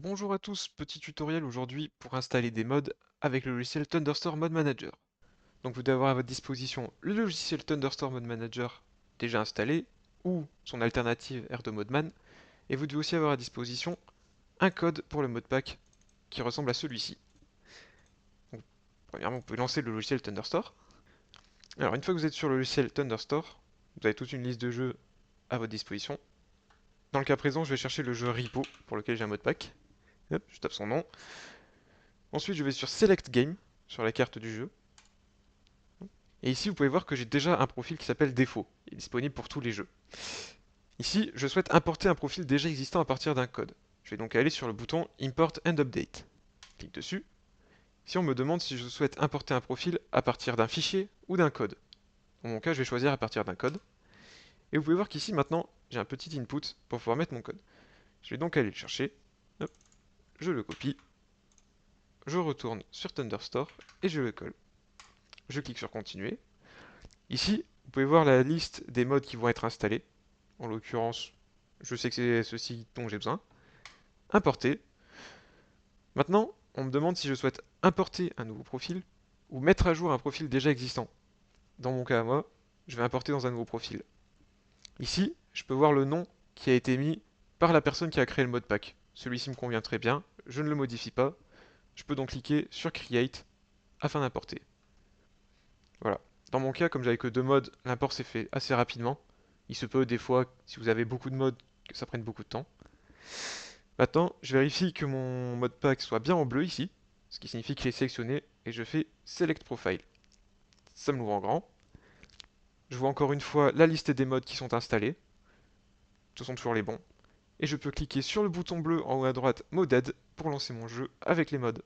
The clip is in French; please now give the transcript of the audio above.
Bonjour à tous, petit tutoriel aujourd'hui pour installer des mods avec le logiciel Thunderstorm Mod Manager. Donc vous devez avoir à votre disposition le logiciel Thunderstorm Mod Manager déjà installé ou son alternative R2Modman et vous devez aussi avoir à disposition un code pour le modpack qui ressemble à celui-ci. Donc, premièrement, vous pouvez lancer le logiciel Thunderstorm. Alors une fois que vous êtes sur le logiciel Thunderstorm, vous avez toute une liste de jeux à votre disposition. Dans le cas présent, je vais chercher le jeu Repo pour lequel j'ai un modpack. Hop, je tape son nom. Ensuite, je vais sur Select Game sur la carte du jeu. Et ici, vous pouvez voir que j'ai déjà un profil qui s'appelle défaut. Il est disponible pour tous les jeux. Ici, je souhaite importer un profil déjà existant à partir d'un code. Je vais donc aller sur le bouton Import and Update. Clique dessus. Ici, on me demande si je souhaite importer un profil à partir d'un fichier ou d'un code. Dans mon cas, je vais choisir à partir d'un code. Et vous pouvez voir qu'ici, maintenant, j'ai un petit input pour pouvoir mettre mon code. Je vais donc aller le chercher. Hop, je le copie. Je retourne sur Thunderstorm et je le colle. Je clique sur Continuer. Ici, vous pouvez voir la liste des mods qui vont être installés. En l'occurrence, je sais que c'est ceci dont j'ai besoin. Importer. Maintenant, on me demande si je souhaite importer un nouveau profil ou mettre à jour un profil déjà existant. Dans mon cas à moi, je vais importer dans un nouveau profil. Ici, je peux voir le nom qui a été mis par la personne qui a créé le modpack. Celui-ci me convient très bien, je ne le modifie pas. Je peux donc cliquer sur Create afin d'importer. Voilà. Dans mon cas, comme j'avais que deux modes, l'import s'est fait assez rapidement. Il se peut des fois, si vous avez beaucoup de modes, que ça prenne beaucoup de temps. Maintenant, je vérifie que mon modpack soit bien en bleu ici, ce qui signifie qu'il est sélectionné, et je fais Select Profile. Ça me l'ouvre en grand. Je vois encore une fois la liste des modes qui sont installés. Ce sont toujours les bons. Et je peux cliquer sur le bouton bleu en haut à droite Modded pour lancer mon jeu avec les mods.